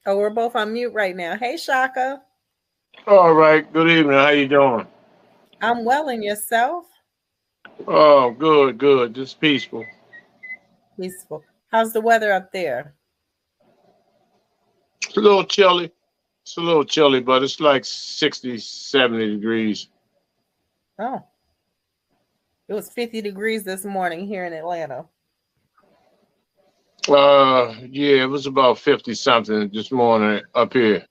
Oh, we're both on mute right now. Hey, Shaka. All right. Good evening. How you doing? I'm well, and yourself? Oh, good, good. Just peaceful. Peaceful. How's the weather up there? It's a little chilly. It's a little chilly, but it's like 60, 70 degrees. Oh, it was 50 degrees this morning here in Atlanta. Yeah, it was about 50 something this morning up here.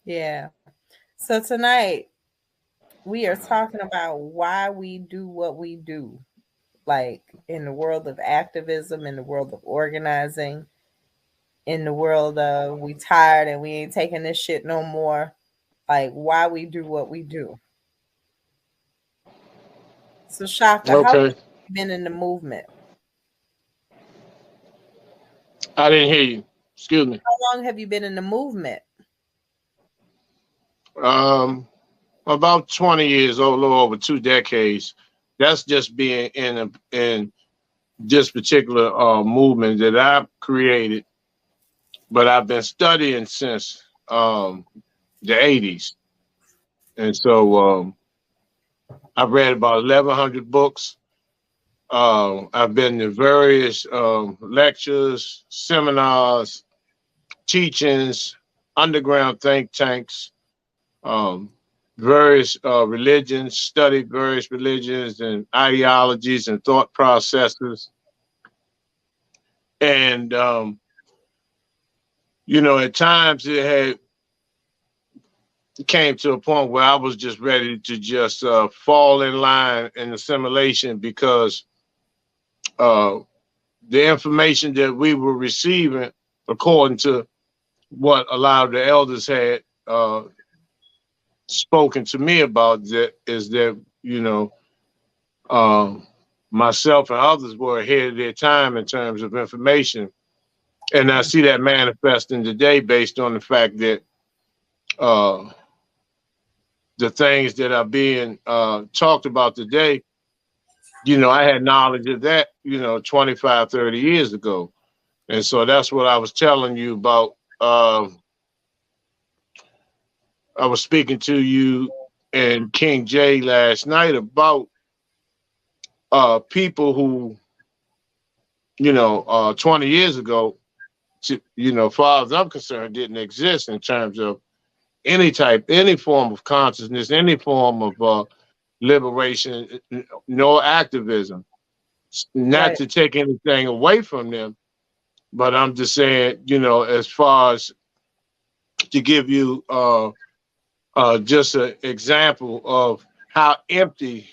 Yeah. So tonight we are talking about why we do what we do, like in the world of activism, in the world of organizing, in the world of we tired and we ain't taking this shit no more. Like why we do what we do. So Shaka, how long Okay. have you been in the movement? I didn't hear you. Excuse me. How long have you been in the movement? Um, about 20 years, a little over 2 decades. That's just being in this particular movement that I've created, but I've been studying since the 80s. And so I've read about 1,100 books. I've been to various lectures, seminars, teachings, underground think tanks, um, various religions, studied various religions and ideologies and thought processes. And, at times it came to a point where I was just ready to just fall in line in assimilation because uh, the information that we were receiving, according to what a lot of the elders had spoken to me about, that is that um, myself and others were ahead of their time in terms of information, and I see that manifesting today based on the fact that uh, the things that are being talked about today, I had knowledge of that, 25, 30 years ago. And so that's what I was telling you about. I was speaking to you and King J last night about people who, 20 years ago, far as I'm concerned, didn't exist in terms of any form of consciousness, any form of liberation, no activism. Not Right. to take anything away from them, but I'm just saying, as far as to give you just an example of how empty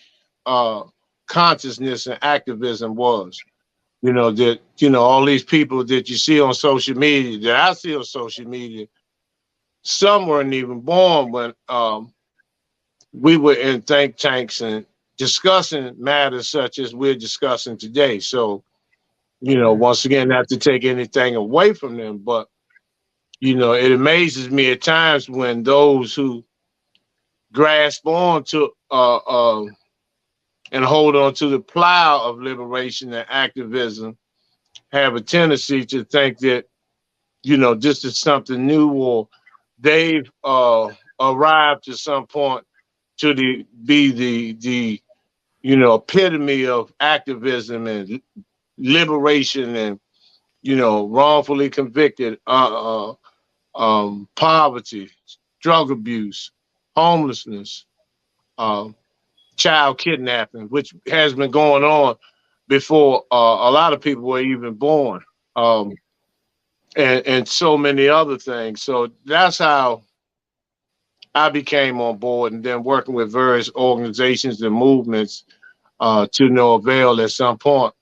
uh, consciousness and activism was. That all these people that you see on social media, that I see on social media, some weren't even born when we were in think tanks and discussing matters such as we're discussing today. So, Mm. once again, not to take anything away from them, but it amazes me at times when those who grasp on to and hold on to the plow of liberation and activism have a tendency to think that this is something new, or they've arrived to some point to be the epitome of activism and liberation and wrongfully convicted poverty, drug abuse, homelessness, um, child kidnapping, which has been going on before a lot of people were even born, um, and so many other things. So that's how I became on board, and then working with various organizations and movements to no avail. At some point,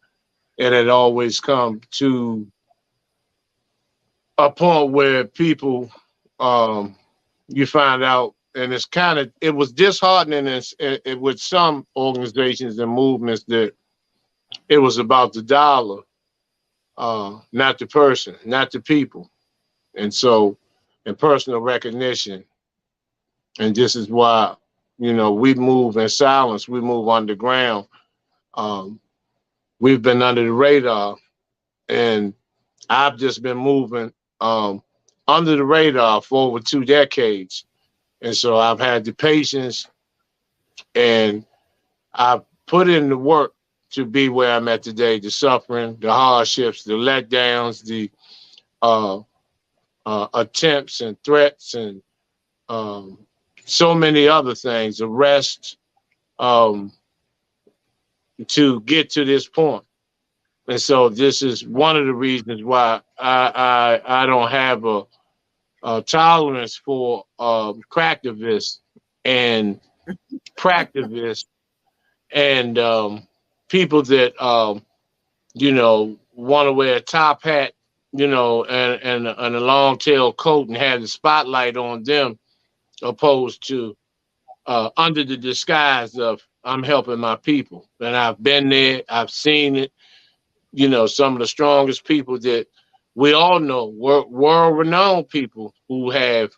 it had always come to a point where people, um, you find out, and it was disheartening with some organizations and movements that it was about the dollar, not the person, not the people. And so, and personal recognition. And this is why, we move in silence, we move underground. Um, we've been under the radar, and I've just been moving um, under the radar for over 2 decades. And so I've had the patience and I've put in the work to be where I'm at today, the suffering, the hardships, the letdowns, the uh, attempts and threats, and um, so many other things, arrests, um, to get to this point. And so this is one of the reasons why I don't have a tolerance for cracktivists and practivists and people that want to wear a top hat, and a long tail coat and have the spotlight on them, opposed to under the disguise of I'm helping my people. And I've been there, I've seen it. Some of the strongest people that we all know, world renowned people who have,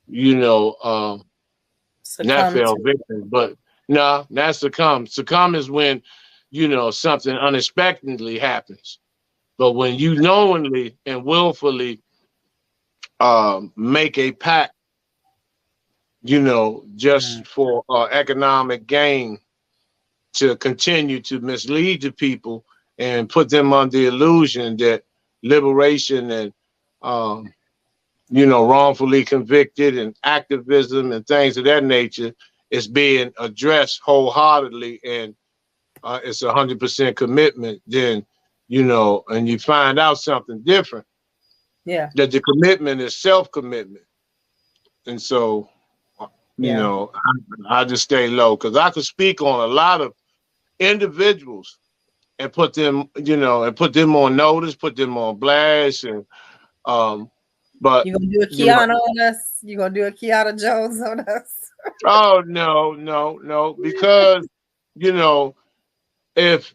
you know, um, not Succumb fell to. victim, but no, not succumb. Succumb is when, something unexpectedly happens. But when you knowingly and willfully make a pact, Mm, just for economic gain, to continue to mislead the people and put them under the illusion that liberation and um, wrongfully convicted and activism and things of that nature is being addressed wholeheartedly, and it's 100% commitment, then and you find out something different, yeah, that the commitment is self-commitment. And so you yeah. know I just stay low because I could speak on a lot of individuals and put them on notice, put them on blast, and um, but You gonna do a you know, Kiana on us? You gonna do a Kiana Jones on us? oh no, no, no, because you know, if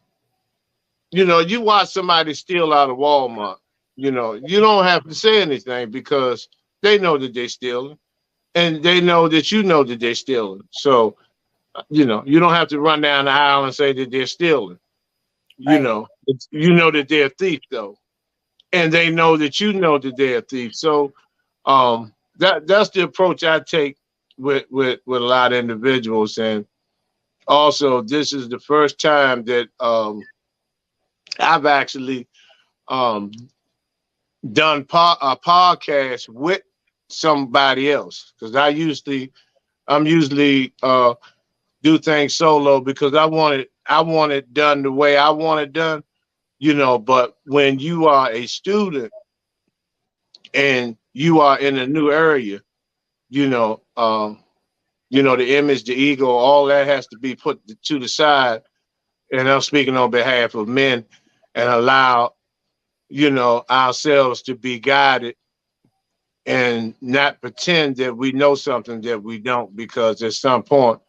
you watch somebody steal out of Walmart, you don't have to say anything because they know that they're stealing, and they know that they're stealing. So you don't have to run down the aisle and say that they're stealing. Right. You know that they're a thief though, and they know that you know that they're a thief. So that's the approach I take with a lot of individuals. And also, this is the first time that I've actually um, done a podcast with somebody else, because I'm usually do things solo because I want it done the way I want it done. But when you are a student and you are in a new area, you know, um, the image, the ego, all that has to be put to the side. And I'm speaking on behalf of men, and allow, ourselves to be guided and not pretend that we know something that we don't, because at some point,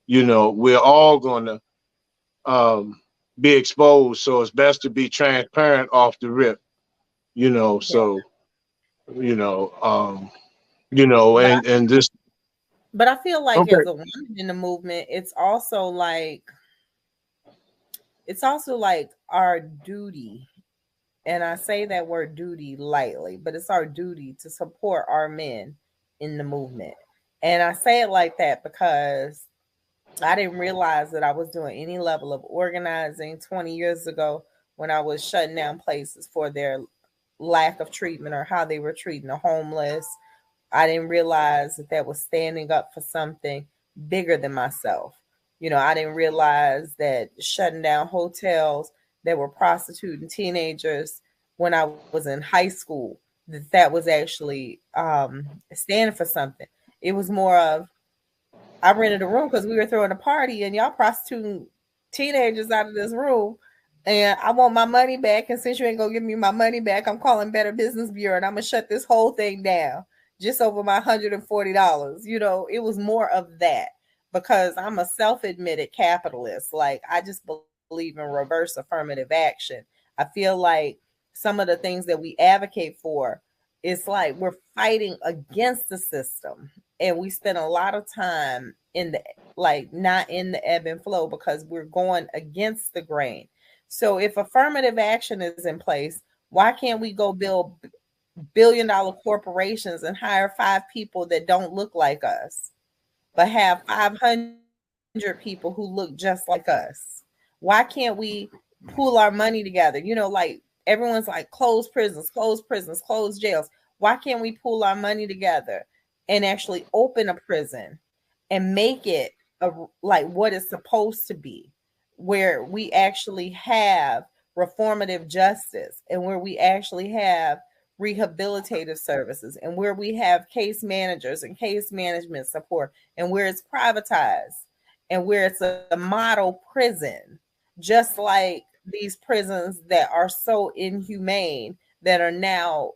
we're all going to be exposed. So it's best to be transparent off the rip, Yeah. so, you know, um, But and this, I feel like okay. as a woman in the movement, it's also like our duty, and I say that word duty lightly, but it's our duty to support our men in the movement. And I say it like that because I didn't realize that I was doing any level of organizing 20 years ago when I was shutting down places for their lack of treatment or how they were treating the homeless. I didn't realize that that was standing up for something bigger than myself. I didn't realize that shutting down hotels that were prostituting teenagers when I was in high school, that was actually standing for something. It was more of, I rented a room because we were throwing a party and y'all prostituting teenagers out of this room. And I want my money back. And since you ain't gonna give me my money back, I'm calling Better Business Bureau and I'm gonna shut this whole thing down just over my $140. It was more of that because I'm a self-admitted capitalist. Like, I just believe in reverse affirmative action. I feel like some of the things that we advocate for, it's like we're fighting against the system, and we spend a lot of time in the, like, not in the ebb and flow because we're going against the grain. So if affirmative action is in place, why can't we go build billion-dollar corporations and hire 5 people that don't look like us, but have 500 people who look just like us? Why can't we pool our money together? Like everyone's like, close prisons, close jails. Why can't we pool our money together and actually open a prison and make it like what it's supposed to be, where we actually have reformative justice and where we actually have rehabilitative services and where we have case managers and case management support and where it's privatized and where it's a model prison, just like these prisons that are so inhumane that are now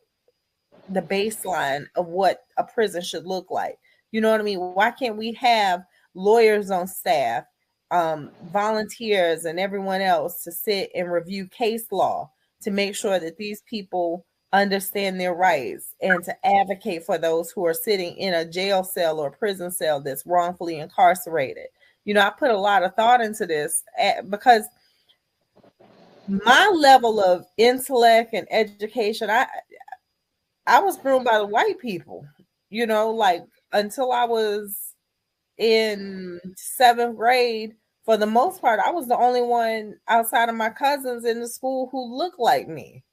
the baseline of what a prison should look like. You know what I mean? Why can't we have lawyers on staff, volunteers, and everyone else to sit and review case law to make sure that these people understand their rights and to advocate for those who are sitting in a jail cell or prison cell that's wrongfully incarcerated? I put a lot of thought into this because my level of intellect and education, I was groomed by the white people, like until I was in 7th grade. For the most part, I was the only one outside of my cousins in the school who looked like me.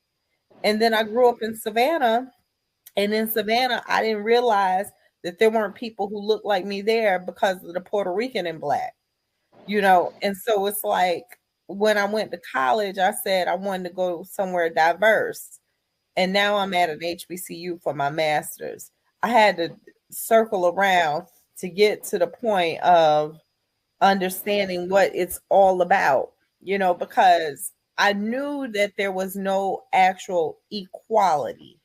And then I grew up in Savannah. And in Savannah, I didn't realize that there weren't people who looked like me there because of the Puerto Rican and Black. And so it's like when I went to college, I said I wanted to go somewhere diverse. And now I'm at an HBCU for my master's. I had to circle around to get to the point of understanding what it's all about, because I knew that there was no actual equality,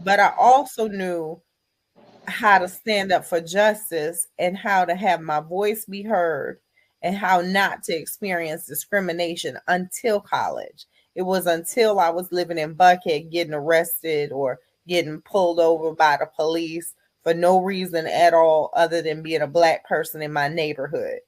but I also knew how to stand up for justice and how to have my voice be heard and how not to experience discrimination until college. It was until I was living in Buckhead getting arrested or getting pulled over by the police for no reason at all other than being a Black person in my neighborhood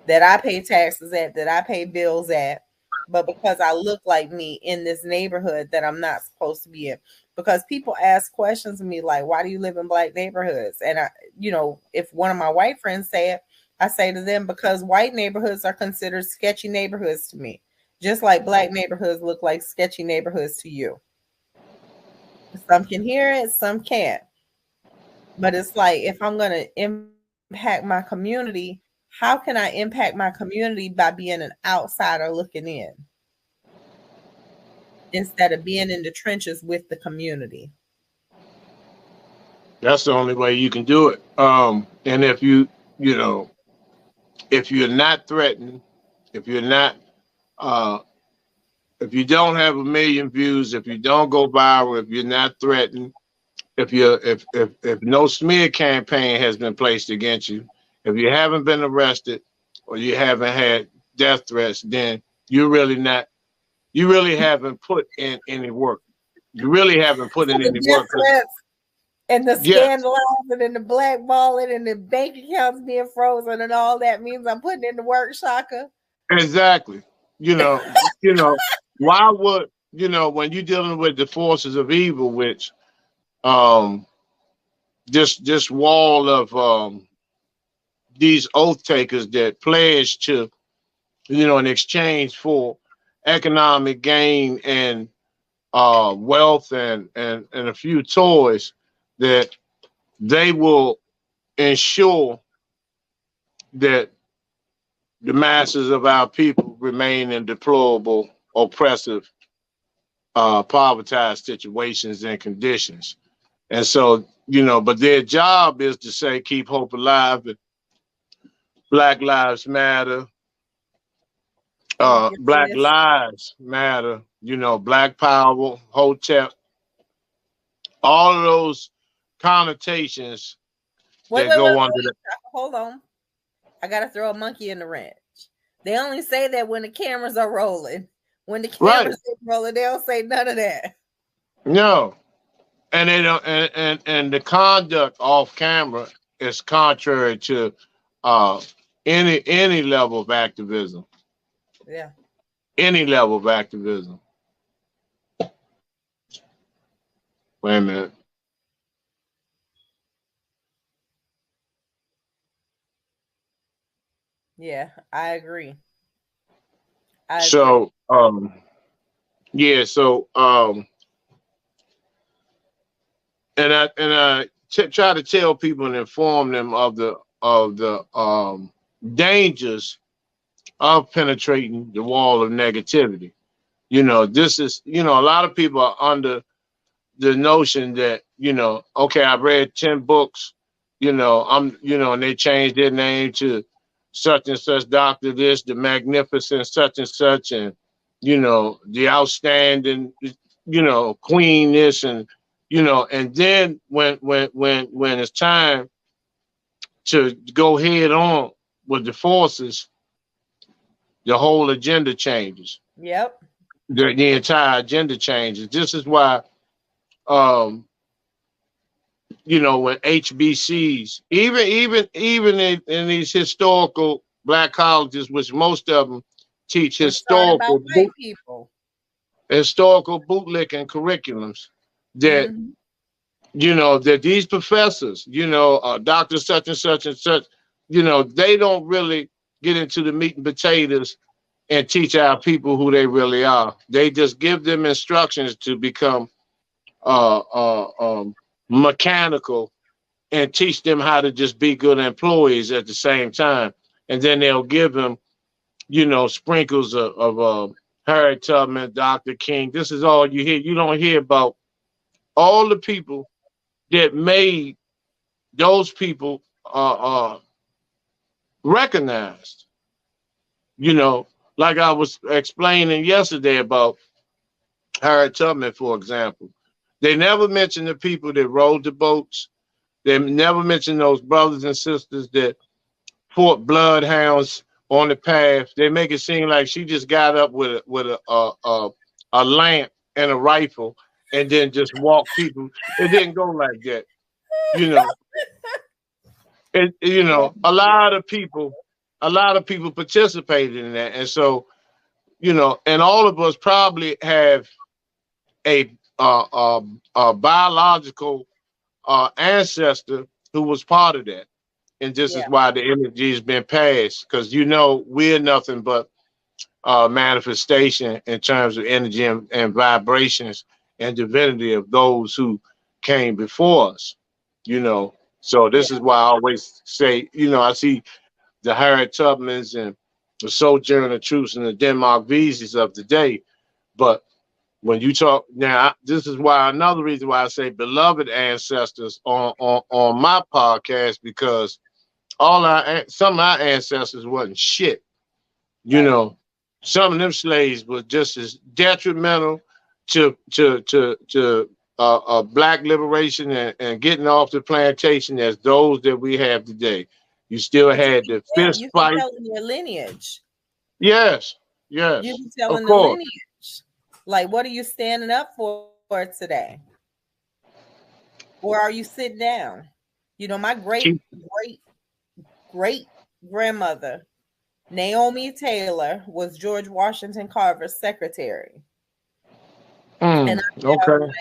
that I pay taxes at, that I pay bills at, but because I look like me in this neighborhood that I'm not supposed to be in. Because people ask questions to me like, why do you live in Black neighborhoods? And if one of my white friends say it, I say to them, because white neighborhoods are considered sketchy neighborhoods to me, just like Black neighborhoods look like sketchy neighborhoods to you. Some can hear it, some can't. But it's like, if I'm going to impact my community, how can I impact my community by being an outsider looking in instead of being in the trenches with the community? That's the only way you can do it. And you know, if you're not threatened, if you're not, uh, if you don't have 1 million views, if you don't go viral, if you're not threatened, if no smear campaign has been placed against you, if you haven't been arrested or you haven't had death threats, then you really haven't put in any work. You really haven't put So in the any death work. threats and the Yes, scandalizing and the blackballing and the bank accounts being frozen and all that means I'm putting in the work, Shaka. exactly. You know, why would when you're dealing with the forces of evil, which um this wall of these oath takers that pledge to in exchange for economic gain and wealth and a few toys, that they will ensure that the masses of our people remain in deplorable, oppressive, povertized situations and conditions. And so, but their job is to say, keep hope alive, and Black Lives Matter, Oh, yes, Black yes. Lives Matter, Black Power, Hotep, all of those connotations Wait, that wait, wait, go under wait. the Shaka, hold on. I gotta throw a monkey in the wrench. They only say that when the cameras are rolling. When the right. cameras are rolling, they don't say none of that. No, and they don't, and the conduct off camera is contrary to uh, any level of activism, Yeah. any level of activism. Wait a minute. Yeah, I agree. I agree. So, yeah. So, and I try to tell people and inform them of the dangers of penetrating the wall of negativity. This is, a lot of people are under the notion that, okay, I've read 10 books, and they changed their name to such and such doctor this, the magnificent such and such, and the outstanding, queen this, and then when it's time to go head on with the forces, the whole agenda changes. Yep. The entire agenda changes. This is why, um, when HBCs, even in these historical black colleges, which most of them teach We're started by white people. historical bootlicking curriculums, that Hmm. that these professors, Dr. Such and such, they don't really get into the meat and potatoes and teach our people who they really are. They just give them instructions to become uh, uh, um, mechanical and teach them how to just be good employees at the same time. And then they'll give them, sprinkles of Harriet Tubman, Dr. King. This is all you hear. You don't hear about all the people that made those people recognized. You know, like I was explaining yesterday about Harriet Tubman, for example. They never mentioned the people that rowed the boats. They never mentioned those brothers and sisters that fought bloodhounds on the path. They make it seem like she just got up with a lamp and a rifle and then just walked people. It didn't go like that. You know, a lot of people participated in that, and so and all of us probably have a biological ancestor who was part of that. And this is Yeah. why the energy has been passed, because we're nothing but manifestation in terms of energy and vibrations and divinity of those who came before us. You know, so Yeah. this is why I always say, I see the Harriet Tubmans and the Sojourner Truths and the Denmark Veseys of the day, but when you talk now, this is why another reason why I say beloved ancestors on my podcast, because some of our ancestors wasn't shit. You Right. know, some of them slaves were just as detrimental to black liberation and getting off the plantation as those that we have today. You still But had the fist you can fight. tell in your lineage. Yes, You yes, can tell of in the course. lineage. Like, what are you standing up for today? Or are you sitting down? My great, Keep, great, great grandmother, Naomi Taylor, was George Washington Carver's secretary. And I have, okay.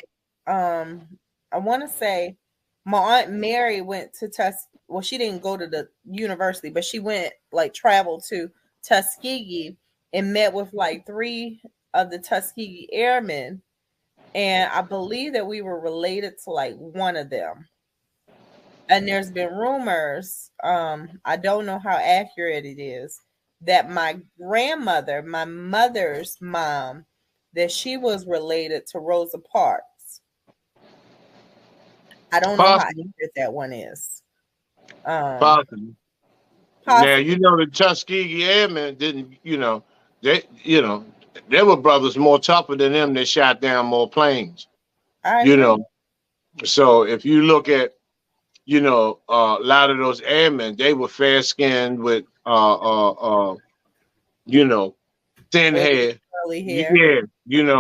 I want to say my Aunt Mary went to well, she didn't go to the university, but she went, like, traveled to Tuskegee and met with like three of the Tuskegee Airmen. And I believe that we were related to like one of them. And there's been rumors, I don't know how accurate it is, that my grandmother, my mother's mom, that she was related to Rosa Parks. I don't know how Possible, accurate that one is. Um, possible. Now Possibly. the Tuskegee Airmen didn't. They there were brothers more tougher than them that shot down more planes. I You agree. know, so if you look at a lot of those airmen, they were fair skinned with you know thin With hair. curly hair. Yeah,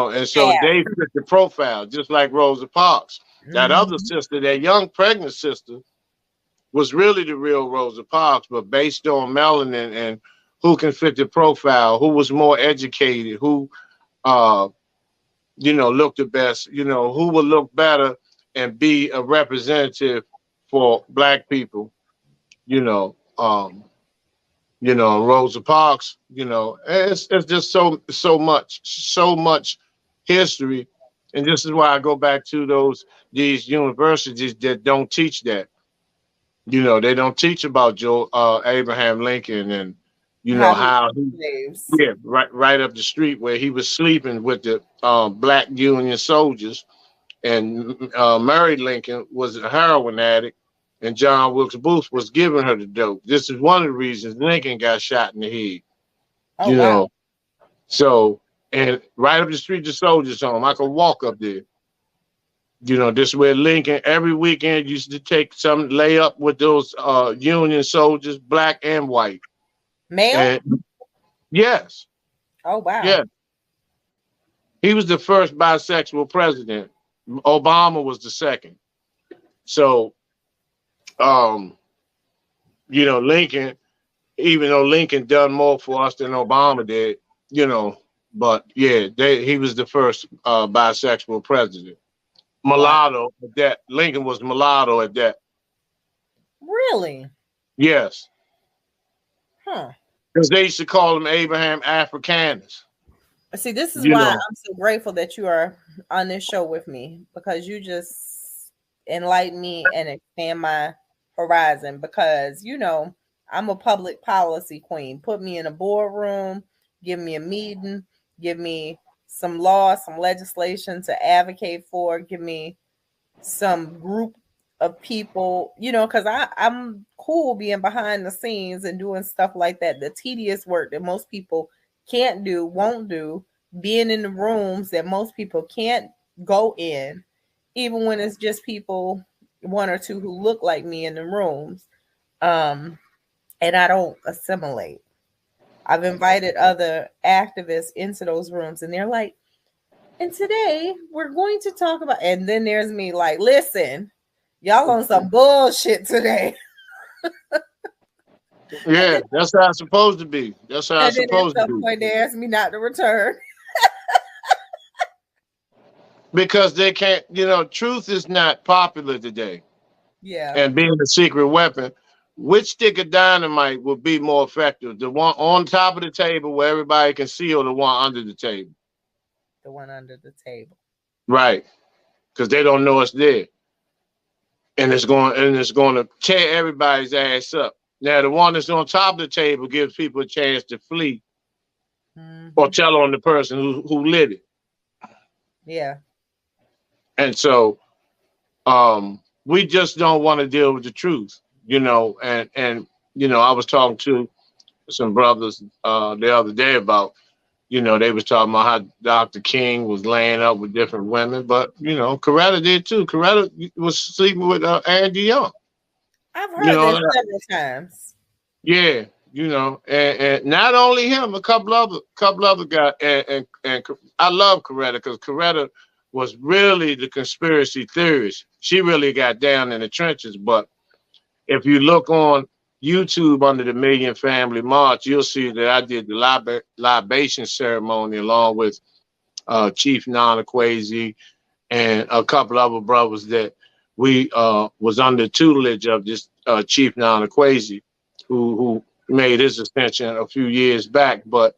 and so Yeah. they fit the profile just like Rosa Parks. That other Mhm. sister, that young pregnant sister, was really the real Rosa Parks, but based on melanin and who can fit the profile, who was more educated, who looked the best, who would look better and be a representative for black people, you know, Rosa Parks, it's just so much history. And this is why I go back to these universities that don't teach that. They don't teach about Joe Abraham Lincoln, and How he how took he, slaves. yeah, right up the street where he was sleeping with the black Union soldiers, and Mary Lincoln was a heroin addict, and John Wilkes Booth was giving her the dope. This is one of the reasons Lincoln got shot in the head. Oh You wow. know, so, and right up the street, the soldiers' home, I could walk up there. This is where Lincoln every weekend used to take some lay up with those Union soldiers, black and white. Male? And yes, Oh wow. yes, he was the first bisexual president. Obama was the second. So, um, Lincoln, even though Lincoln done more for us than Obama did, you know, but yeah, he was the first bisexual president. Wow. Mulatto at that. Lincoln was mulatto at that. Really? Yes, Huh. because they used to call him Abraham Africanus. See, this is You why know, I'm so grateful that you are on this show with me, because you just enlighten me and expand my horizon. Because, I'm a public policy queen. Put me in a boardroom, give me a meeting, give me some law, some legislation to advocate for, give me some group of people, because I'm cool being behind the scenes and doing stuff like that. The tedious work that most people can't do, won't do, being in the rooms that most people can't go in, even when it's just people, one or two who look like me in the rooms. Um, and I don't assimilate. I've invited other activists into those rooms, and they're like, and today we're going to talk about, and then there's me like, listen, y'all on some bullshit today. And yeah, then that's how it's supposed to be. That's how it's at supposed to some be. point they ask me not to return. Because they can't, truth is not popular today. Yeah, And being a secret weapon, which stick of dynamite would be more effective? The one on top of the table where everybody can see, or the one under the table? the one under the table. Right. Because they don't know it's there. And it's going to tear everybody's ass up. Now the one that's on top of the table gives people a chance to flee or Hmm. tell on the person who lit it. Yeah, And so we just don't want to deal with the truth, and I was talking to some brothers the other day about, they was talking about how Dr. King was laying up with different women, but Coretta did too. Coretta was sleeping with Andy Young. I've You heard know, that several times. yeah, and not only him, a couple other guys, and I love Coretta because Coretta was really the conspiracy theorist. She really got down in the trenches. But if you look on YouTube under the Million Family March, you'll see that I did the libation ceremony along with Chief Nana Kwesi and a couple other brothers that we was under tutelage of this Chief Nana Kwesi, who made his ascension a few years back. But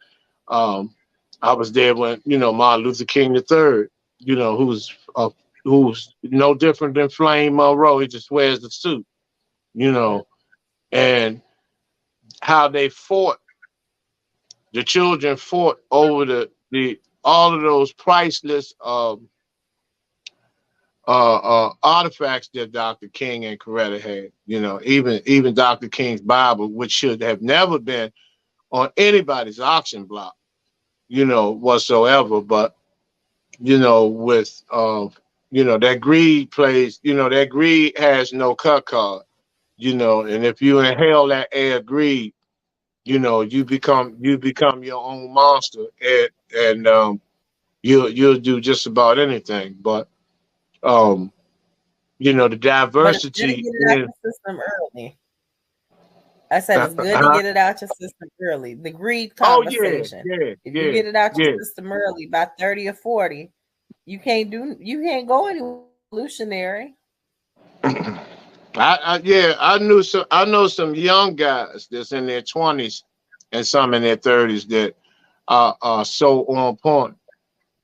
um, I was there when Martin Luther King III, who's no different than Flame Monroe. He just wears the suit, and how they fought. The children fought over the all of those priceless artifacts that Dr. King and Coretta had. Even Dr. King's Bible, which should have never been on anybody's auction block, whatsoever. But with that greed plays. That greed has no cut card. And if you inhale that air of greed, you become your own monster, and you'll do just about anything. But um, the But it's good to diversity get it out is your system early. I said it's good to get it out your system early. The greed oh yeah, conversation. yeah, If you yeah, get it out your yeah. system early by 30 or 40, you can't go anywhere. revolutionary. Yeah, I know some young guys that's in their 20s and some in their 30s that are so on point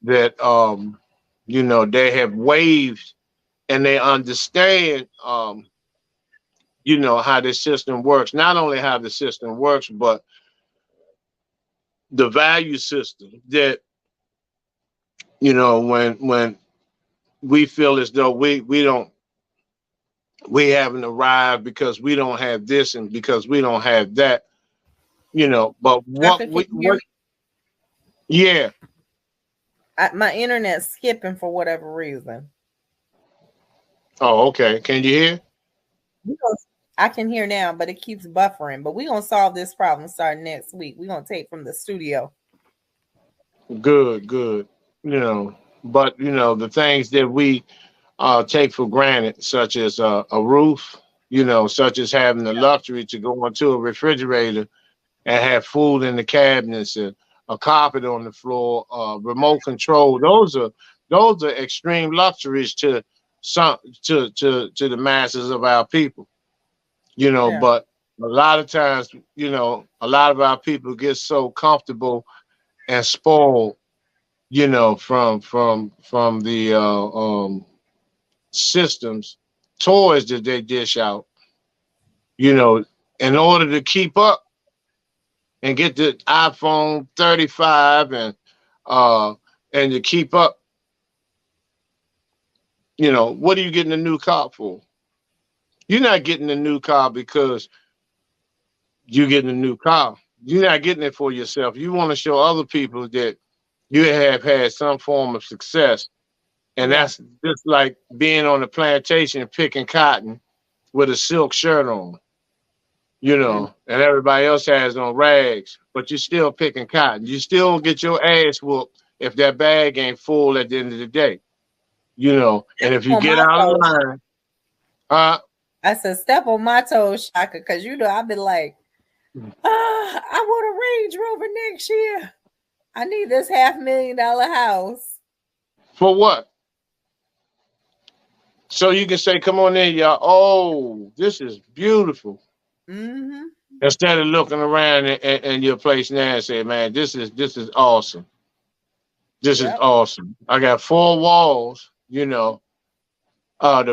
that they have waved and they understand how the system works. Not only how the system works, but the value system that when we feel as though we haven't arrived because we don't have this and because we don't have that, but Doctor, can you hear what me? yeah. My internet's skipping for whatever reason. Oh, okay. Can you hear? We gonna- I can hear now, but it keeps buffering. But we're gonna solve this problem starting next week. We're gonna take from the studio. Good, good. But the things that we take for granted, such as a roof, such as having the luxury to go into a refrigerator and have food in the cabinets and a carpet on the floor, remote control. Those are extreme luxuries to some to the masses of our people. Yeah. But a lot of times, a lot of our people get so comfortable and spoiled, from the systems, toys that they dish out, you know, in order to keep up and get the iPhone 35 uh and to keep up, what are you getting a new car for? You're not getting a new car because you're getting a new car. You're not getting it for yourself. You want to show other people that you have had some form of success. And Yeah. that's just like being on a plantation picking cotton with a silk shirt on, Mm. and everybody else has on rags, but you're still picking cotton. You still get your ass whooped if that bag ain't full at the end of the day, and if you On get my out of toes. line, uh, I said, step on my toes, Shaka, because I've been like, I want a Range Rover next year. I need this $500,000 house. for what? So you can say, come on in, y'all. Oh, this is beautiful. Mm-hmm. Instead of looking around in your place now and say, man, this is awesome. This is Yep. awesome. I got four walls, to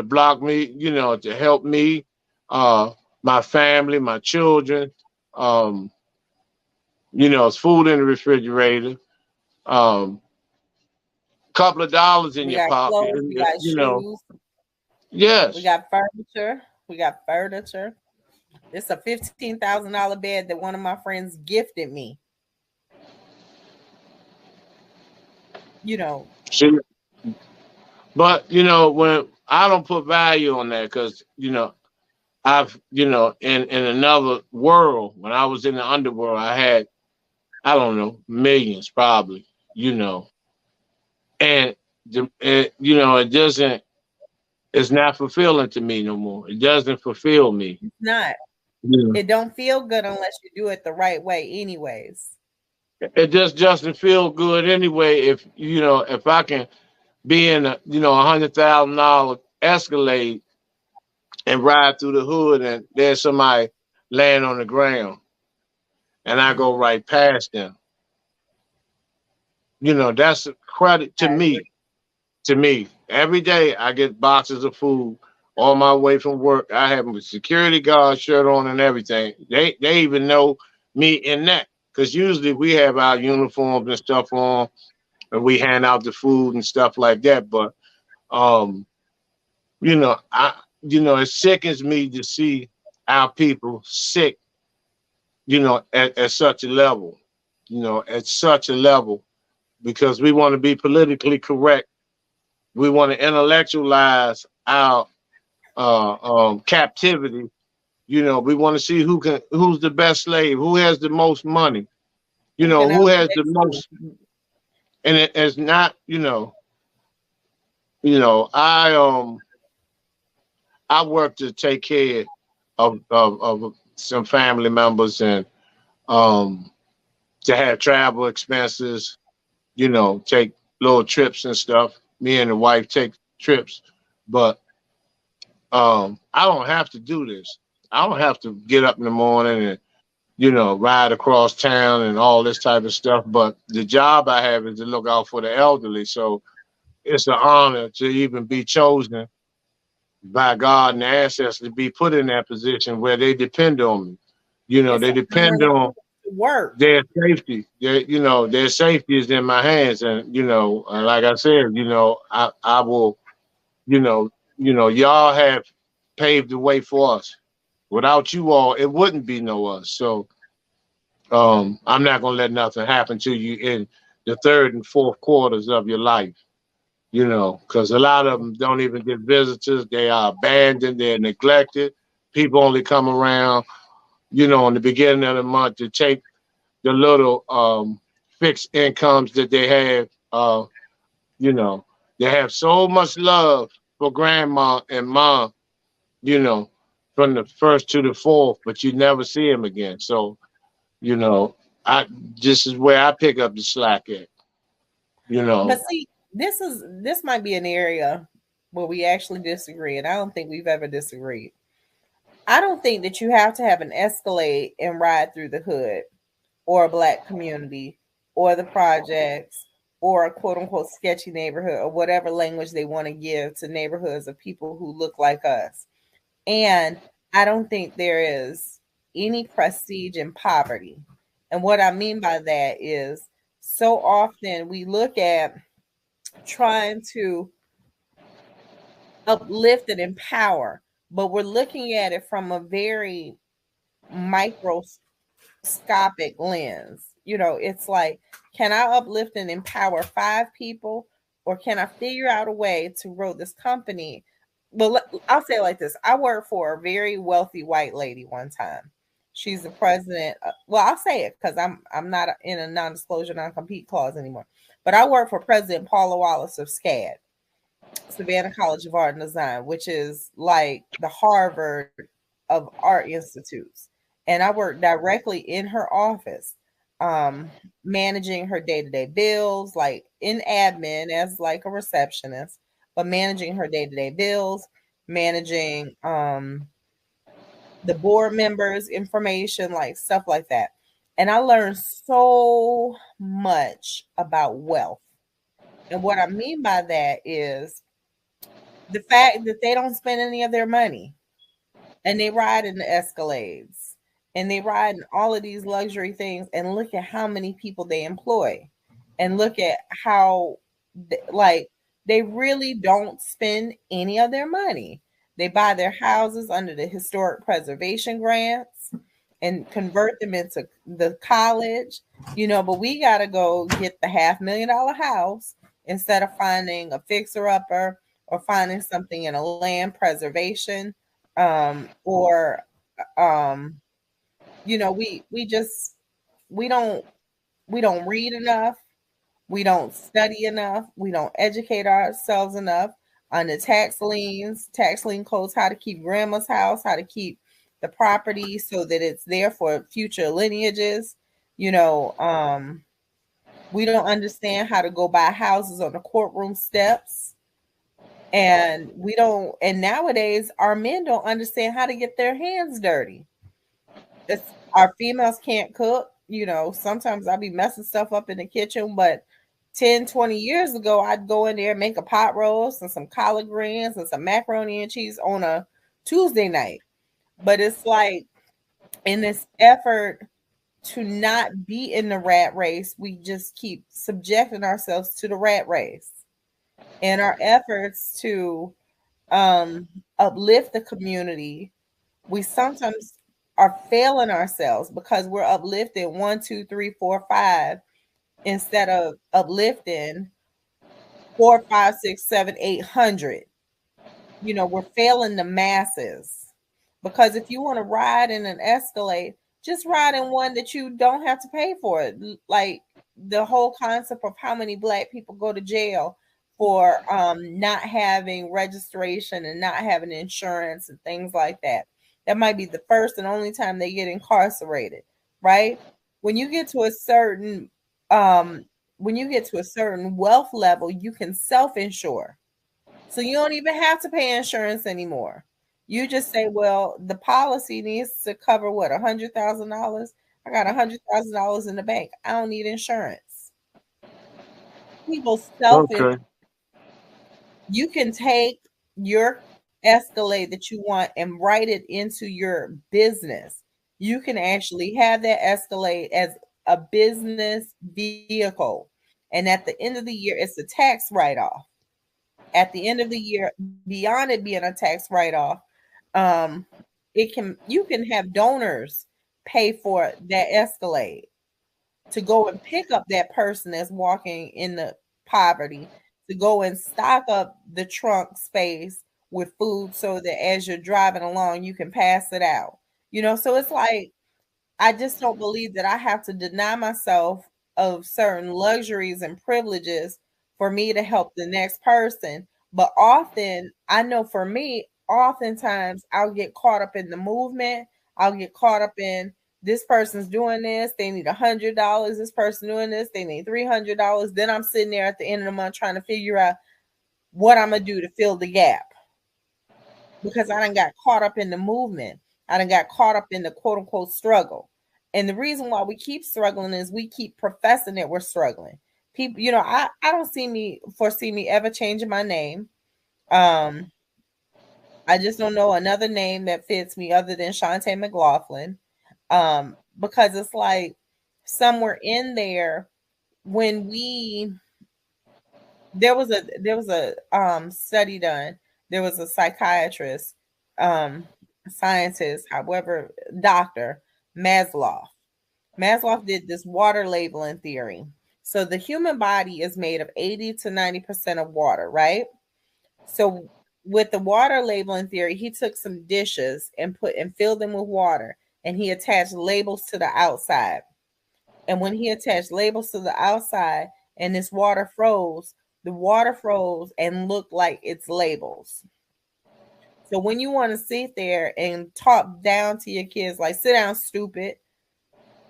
block me, to help me, uh, my family, my children. Um, it's food in the refrigerator. Couple of dollars in We your got pocket. clothes, we got shoes, we Yes. got furniture, we got furniture. It's a $15,000 bed that one of my friends gifted me. You know, See, but when I don't put value on that because I've in another world when I was in the underworld I had I don't know millions probably you know and it doesn't it's not fulfilling to me no more. It doesn't fulfill me. it's not. Yeah. It don't feel good unless you do it the right way, anyways. It just doesn't feel good anyway. If I can be in $100,000 Escalade and ride through the hood and there's somebody laying on the ground and I go Mm, right past them, that's a credit to I me. agree. To me, every day I get boxes of food on my way from work. I have my security guard shirt on and everything. They even know me in that because usually we have our uniforms and stuff on and we hand out the food and stuff like that. But um, I it sickens me to see our people sick, at such a level, at such a level because we want to be politically correct. We want to intellectualize our captivity. We want to see who's the best slave, who has the most money, Who can who has the outflex who? most, and it's not, I work to take care of some family members and um, to have travel expenses, take little trips and stuff. Me and the wife take trips, But I don't have to do this. I don't have to get up in the morning and ride across town and all this type of stuff. But the job I have is to look out for the elderly. So it's an honor to even be chosen by God and the ancestors to be put in that position where they depend on me. It's They an depend honor on to work. their safety. Their safety is in my hands. And, like I said, I will, y'all have paved the way for us. Without you all, it wouldn't be no us. So I'm not gonna let nothing happen to you in the third and fourth quarters of your life. Because a lot of them don't even get visitors. They are abandoned. They're neglected. People only come around, in the beginning of the month to take the little fixed incomes that they have. You know, they have so much love for grandma and mom. You know, from the first to the fourth, but you never see them again. So you know, I this is where I pick up the slack at. You But know, see, this might be an area where we actually disagree, and I don't think we've ever disagreed. I don't think that you have to have an Escalade and ride through the hood or a black community or the projects or a quote unquote sketchy neighborhood or whatever language they want to give to neighborhoods of people who look like us. And I don't think there is any prestige in poverty. And what I mean by that is so often we look at trying to uplift and empower, but we're looking at it from a very microscopic lens. It's like, can I uplift and empower 5 people, or can I figure out a way to grow this company? Well, I'll say it like this: I worked for a very wealthy white lady one time. She's the president. Well, I'll say it because I'm not in a non-disclosure, non-compete clause anymore. But I worked for President Paula Wallace of SCAD, Savannah College of Art and Design, which is like the Harvard of art institutes. And I worked directly in her office, um, managing her day-to-day bills, like in admin as like a receptionist, but managing her day-to-day bills, managing the board members' information, like stuff like that. And I learned so much about wealth. And what I mean by that is the fact that they don't spend any of their money, and they ride in the Escalades, and they ride in all of these luxury things, and look at how many people they employ, and look at how like they really don't spend any of their money. They buy their houses under the historic preservation grants and convert them into the college, but we got to go get the $500,000 house instead of finding a fixer upper or finding something in a land preservation, or um we just we don't we don't read enough, we don't study enough, we don't educate ourselves enough on the tax lien codes, how to keep grandma's house, how to keep the property so that it's there for future lineages. you know um we don't understand how to go buy houses on the courtroom steps, and we don't and nowadays our men don't understand how to get their hands dirty. Our females can't cook. Sometimes I'll be messing stuff up in the kitchen, but 10, 20 years ago, I'd go in there and make a pot roast and some collard greens and some macaroni and cheese on a Tuesday night. But it's like, in this effort to not be in the rat race, we just keep subjecting ourselves to the rat race. And our efforts to uplift the community, we sometimes are failing ourselves because we're uplifting one, two, three, four, five instead of uplifting four, five, six, seven, 800. We're failing the masses, because if you want to ride in an Escalade, just ride in one that you don't have to pay for it. Like the whole concept of how many black people go to jail for not having registration and not having insurance and things like that. That might be the first and only time they get incarcerated, right? When you get to a certain um, when you get to a certain wealth level, you can self-insure. So you don't even have to pay insurance anymore. You just say, well, the policy needs to cover what, $100,000? I got $100,000 in the bank. I don't need insurance. People selfish. Okay. You can take your Escalade that you want and write it into your business. You can actually have that Escalade as a business vehicle. And at the end of the year, it's a tax write off. At the end of the year, beyond it being a tax write off, um, you can have donors pay for that Escalade to go and pick up that person that's walking in the poverty, to go and stock up the trunk space with food so that as you're driving along, you can pass it out. So it's like I just don't believe that I have to deny myself of certain luxuries and privileges for me to help the next person. But often, I know for me, oftentimes I'll get caught up in the movement. I'll get caught up in this person's doing this. They need $100. This person doing this. They need $300. Then I'm sitting there at the end of the month trying to figure out what I'm going to do to fill the gap because I done got caught up in the movement. I done got caught up in the quote unquote struggle. And the reason why we keep struggling is we keep professing that we're struggling. People, I don't foresee me ever changing my name. Um, I just don't know another name that fits me other than Shantae McLaughlin. Because it's like somewhere in there when we there was a study done. There was a psychiatrist, um, scientist, however, doctor Maslow. Maslow did this water labeling theory. So the human body is made of 80 to 90% of water, right? So with the water labeling theory, he took some dishes and filled them with water, and he attached labels to the outside. And when he attached labels to the outside and this water froze, the water froze and looked like its labels. So when you want to sit there and talk down to your kids, like, sit down, stupid,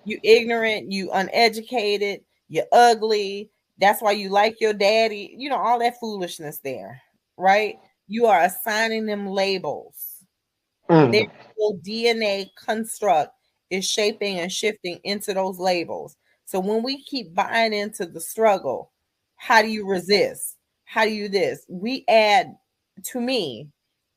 you ignorant, you uneducated, you're ugly, that's why you like your daddy, all that foolishness there, right? You are assigning them labels. Their Mm. whole DNA construct is shaping and shifting into those labels. So when we keep buying into the struggle, how do you resist? How do you this? To me,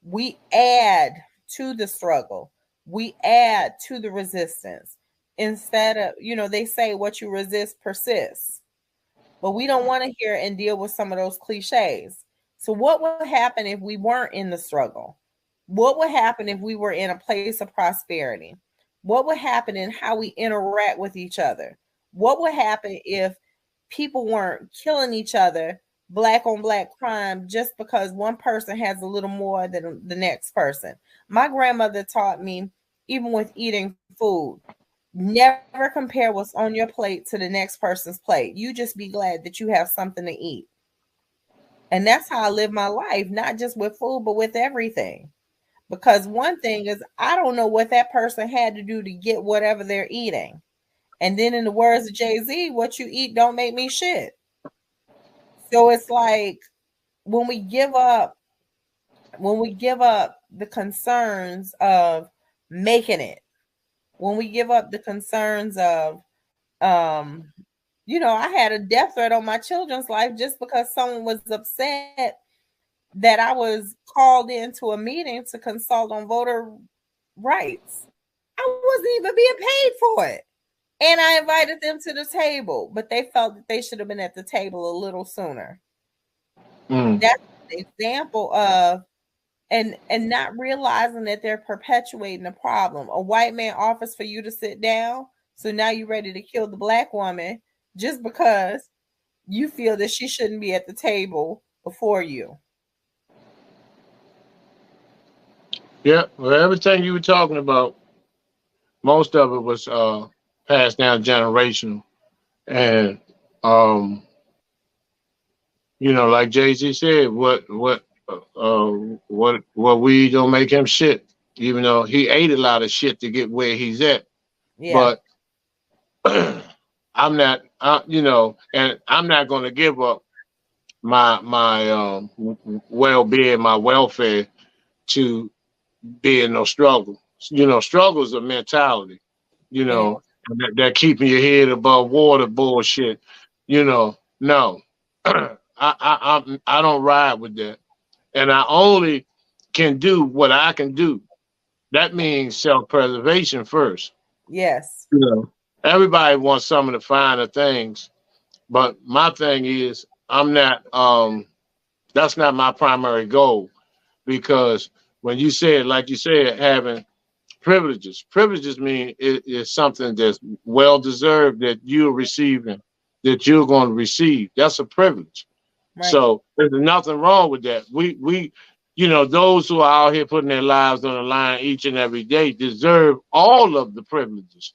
we add to the struggle. We add to the resistance. Instead of, they say what you resist persists. But we don't want to hear and deal with some of those cliches. So what would happen if we weren't in the struggle? What would happen if we were in a place of prosperity? What would happen in how we interact with each other? What would happen if people weren't killing each other, black on black crime, just because one person has a little more than the next person? My grandmother taught me, even with eating food, never compare what's on your plate to the next person's plate. You just be glad that you have something to eat. And that's how I live my life, not just with food, but with everything. Because one thing is, I don't know what that person had to do to get whatever they're eating. And then, in the words of Jay-Z, what you eat don't make me shit. So it's like when we give up, the concerns of making it, when we give up the concerns of, um, I had a death threat on my children's life just because someone was upset that I was called into a meeting to consult on voter rights. I wasn't even being paid for it. And I invited them to the table, but they felt that they should have been at the table a little sooner. Mm. That's an example of and not realizing that they're perpetuating the problem. A white man offers for you to sit down, so now you're ready to kill the black woman just because you feel that she shouldn't be at the table before you. Yeah. Well, everything you were talking about, most of it was passed down generational, and um, like Jay Z said, what we don't make him shit, even though he ate a lot of shit to get where he's at. Yeah. But I'm not, and I'm not going to give up my well being, my welfare to be in no struggle. You know, struggle is a mentality. You Yeah. know, that keeping your head above water bullshit. You know, no, I don't ride with that, and I only can do what I can do. That means self preservation first. Yes. You know, everybody wants some of the finer things, but my thing is, I'm not. That's not my primary goal because when you said, like you said, having privileges mean it is something that's well deserved that you're receiving, that you're going to receive. That's a privilege. Right. So there's nothing wrong with that. You know, those who are out here putting their lives on the line each and every day deserve all of the privileges.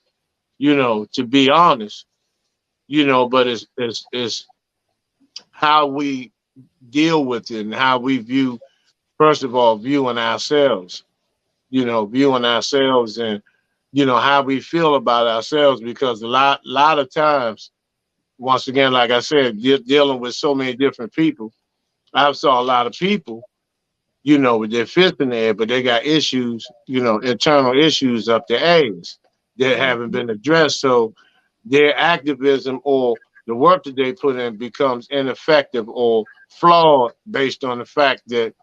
You know, to be honest, you know, but it's how we deal with it and how we view, first of all, viewing ourselves. You know, viewing ourselves and you know how we feel about ourselves because a lot of times, once again, like I said, dealing with so many different people, I've saw a lot of people, you know, with their fist in the air, but they got issues, you know, internal issues up their ass that Mm. haven't been addressed. So their activism or the work that they put in becomes ineffective or flawed based on the fact that,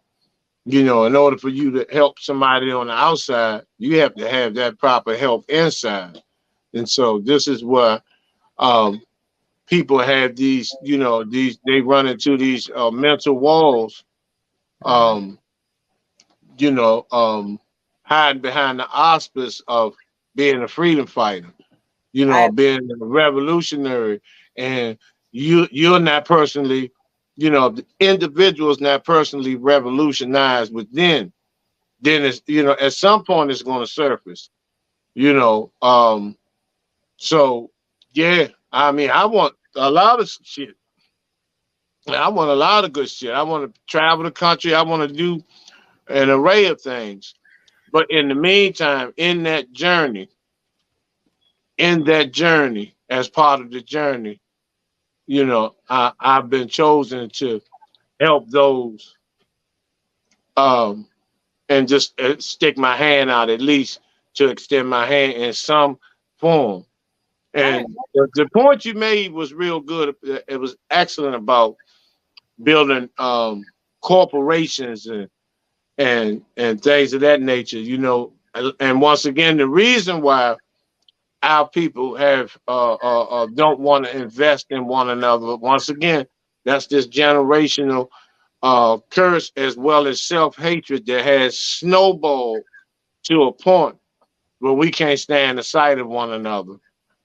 you know, in order for you to help somebody on the outside, you have to have that proper help inside. And so this is where um, people have these, you know, they run into these mental walls, Mm. um, you know, hiding behind the auspice of being a freedom fighter, you know, I being a revolutionary, and you're not personally, you know, the individual's not personally revolutionized within. Then it's, you know, at some point it's going to surface, you know. So yeah, I mean, I want a lot of shit. I want a lot of good shit. I want to travel the country. I want to do an array of things. But in the meantime, in that journey, as part of the journey, you know, I've been chosen to help those, um, and just stick my hand out, at least to extend my hand in some form. I And the point you made was real good. It was excellent about building corporations and things of that nature. You know, and once again, the reason why our people have don't want to invest in one another. Once again, that's this generational curse as well as self hatred that has snowballed to a point where we can't stand the sight of one another.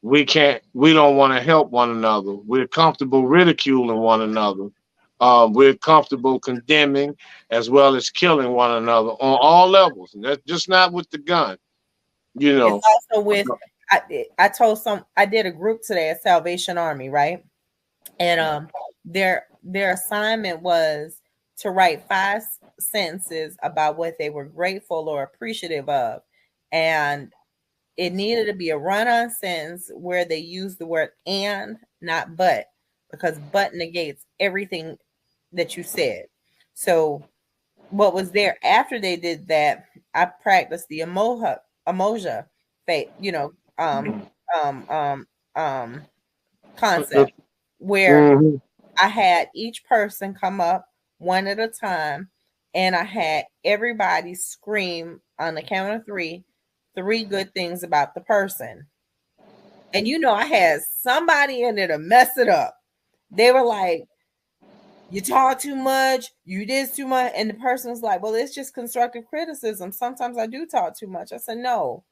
We don't want to help one another. We're comfortable ridiculing one another. We're comfortable condemning as well as killing one another on all levels. And that's just not with the gun, you It's know. also with I did a group today at Salvation Army, right? And their assignment was to write five sentences about what they were grateful or appreciative of. And it needed to be a run-on sentence where they use the word and, not but, because but negates everything that you said. So what was there after they did that, I practiced the emoja fate, um, um, um, concept where Mhm. I had each person come up one at a time and I had everybody scream on the count of three good things about the person. And I had somebody in there to mess it up. They were like, you talk too much, you did too much. And the person was like, well, it's just constructive criticism. Sometimes I do talk too much. I said, no.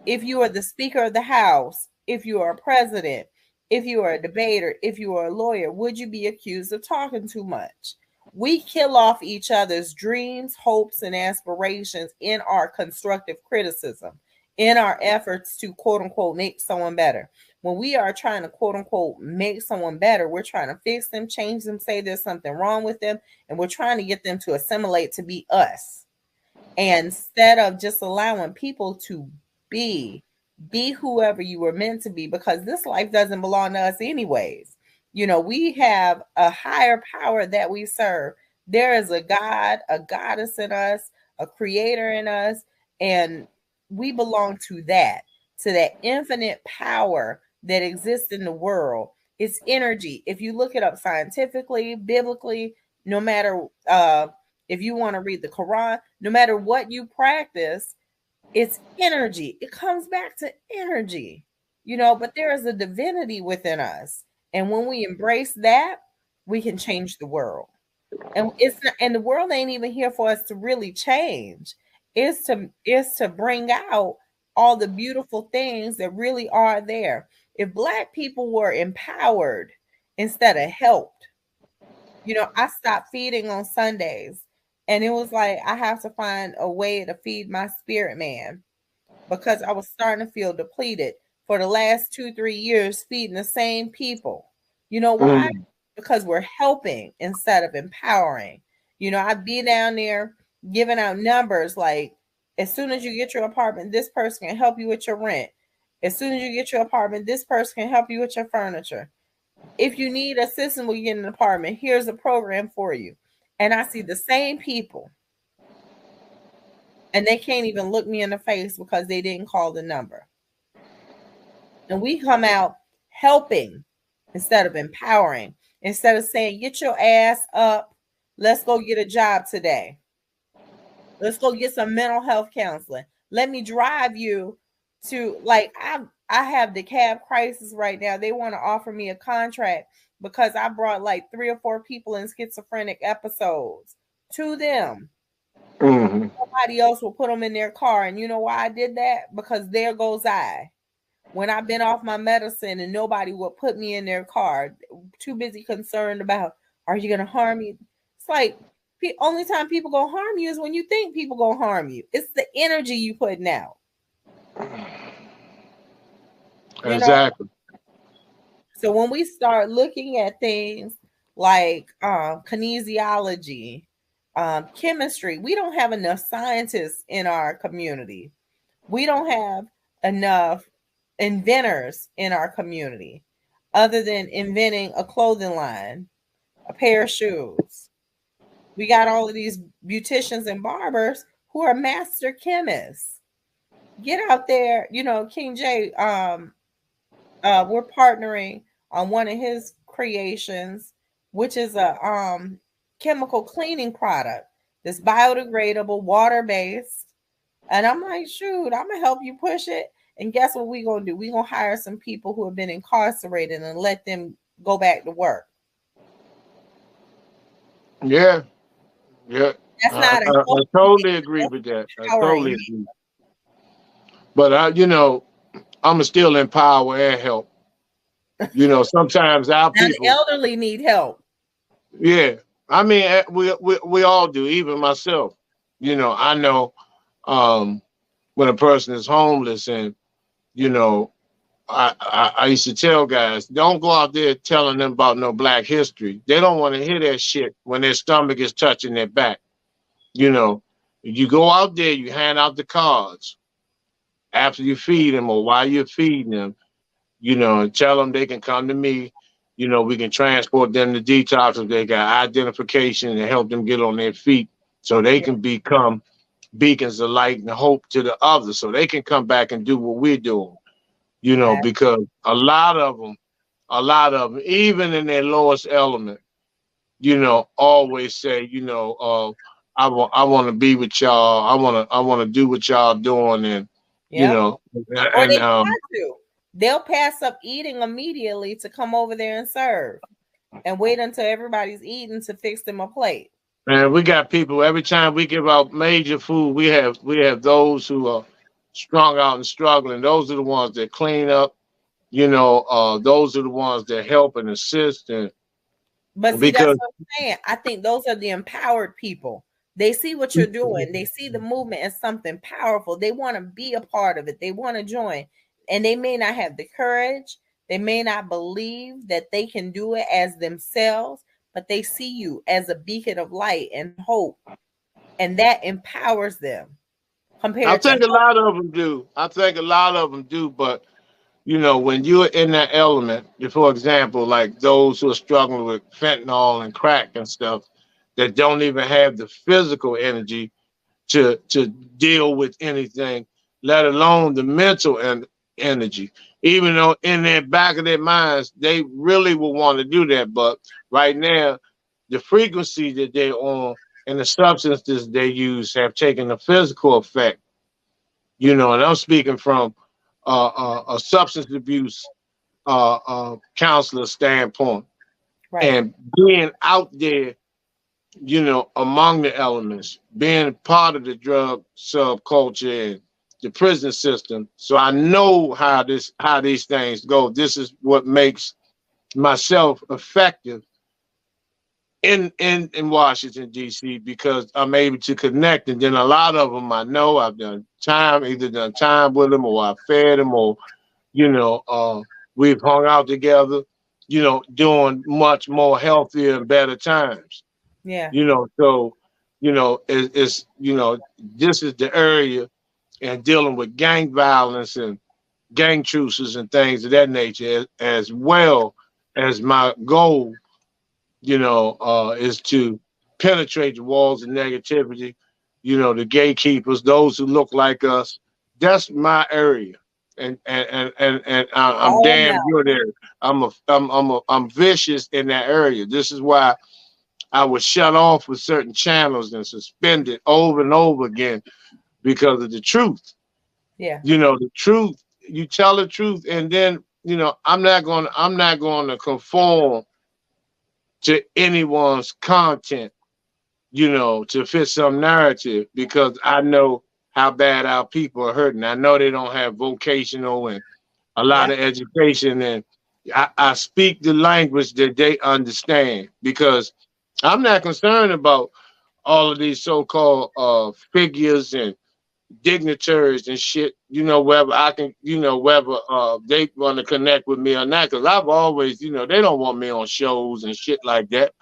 If you are the Speaker of the House, if you are a president, if you are a debater, if you are a lawyer, would you be accused of talking too much? We kill off each other's dreams, hopes, and aspirations in our constructive criticism, in our efforts to quote unquote make someone better. When we are trying to quote unquote make someone better, we're trying to fix them, change them, say there's something wrong with them, and we're trying to get them to assimilate to be us. And instead of just allowing people to be be whoever you were meant to be, because this life doesn't belong to us anyways. We have a higher power that we serve. There is a God, a goddess in us, a creator in us, and we belong to that infinite power that exists in the world. It's energy. If you look it up scientifically, biblically, no matter if you want to read the Quran, no matter what you practice, it's energy. It comes back to energy, but there is a divinity within us. And when we embrace that, we can change the world. And it's not, and the world ain't even here for us to really change. It's to bring out all the beautiful things that really are there. If black people were empowered instead of helped, I stopped feeding on Sundays. And it was like I have to find a way to feed my spirit man because I was starting to feel depleted for the last 2-3 years feeding the same people. You know why? Mm. Because we're helping instead of empowering. I'd be down there giving out numbers like, as soon as you get your apartment, this person can help you with your rent. As soon as you get your apartment, this person can help you with your furniture. If you need assistance when you get an apartment, here's a program for you. And I see the same people and they can't even look me in the face because they didn't call the number. And we come out helping instead of empowering, instead of saying, get your ass up, let's go get a job today. Let's go get some mental health counseling. Let me drive you to, like, I have the cab crisis right now. They want to offer me a contract because I brought like 3 or 4 people in schizophrenic episodes to them. Mm-hmm. Somebody else will put them in their car. And you know why I did that? Because there goes I. When I've been off my medicine and nobody will put me in their car, too busy concerned about, are you going to harm me? It's like, only time people gonna harm you is when you think people gonna harm you. It's the energy you putting out. You know, Exactly. so when we start looking at things like kinesiology, chemistry, we don't have enough scientists in our community. We don't have enough inventors in our community other than inventing a clothing line, a pair of shoes. We got all of these beauticians and barbers who are master chemists. Get out there, King J, we're partnering on one of his creations, which is a chemical cleaning product that's biodegradable, water-based. And I'm like, shoot, I'm gonna help you push it. And guess what we gonna do? We gonna hire some people who have been incarcerated and let them go back to work. Yeah. Yeah. That's not a I helping me, totally agree that's with that. I empowering totally me. agree. But I'm still empower and help. Sometimes our Now the people, elderly need help. yeah. I mean, we all do, even myself. I know um, when a person is homeless, and you know, I used to tell guys, don't go out there telling them about no Black history. They don't want to hear that shit when their stomach is touching their back. You know, you go out there, you hand out the cards after you feed them or while you're feeding them, and tell them they can come to me. We can transport them to detox if they got identification and help them get on their feet so they Yeah, can become beacons of light and hope to the others so they can come back and do what we're doing, that, because a lot of them, even in their lowest element, always say, I want to be with y'all. I want to do what y'all doing, and you yep. know, Or they and try to. They'll pass up eating immediately to come over there and serve and wait until everybody's eating to fix them a plate. and we got people every time we give out major food. We have those who are strung out and struggling. Those are the ones that clean up. Those are the ones that help and assist, and But see, that's because what I'm saying. I think those are the empowered people. They see what you're doing. They see the movement as something powerful. They want to be a part of it. They want to join. And they may not have the courage. They may not believe that they can do it as themselves, but they see you as a beacon of light and hope. And that empowers them I compared to think a help. lot of them do. I think a lot of them do, but when you're in that element, for example, like those who are struggling with fentanyl and crack and stuff, that don't even have the physical energy to deal with anything, let alone the mental and energy. Even though in their back of their minds, they really will want to do that. But right now, the frequency that they're on and the substances they use have taken a physical effect. And I'm speaking from a substance abuse counselor standpoint, Right. and being out there, among the elements, being part of the drug subculture and the prison system. So I know how these things go. This is what makes myself effective in Washington D.C. because I'm able to connect. And then a lot of them I know I've either done time with them, or I fed them, or you know, uh, we've hung out together. Doing much more healthier and better times. Yeah. So it's this is the area, and dealing with gang violence and gang truces and things of that nature, as well as my goal, is to penetrate the walls of negativity, the gatekeepers, those who look like us. That's my area. I'm Oh damn no. good at it. I'm vicious in that area. This is why I was shut off with certain channels and suspended over and over again because of the truth. Yeah. The truth. You tell the truth, and then I'm not going to conform to anyone's content, to fit some narrative, because I know how bad our people are hurting. I know they don't have vocational and a lot Yeah. of education, and I speak the language that they understand, because I'm not concerned about all of these so-called figures and dignitaries and shit, whether I can, whether they want to connect with me or not. Because I've always, they don't want me on shows and shit like that.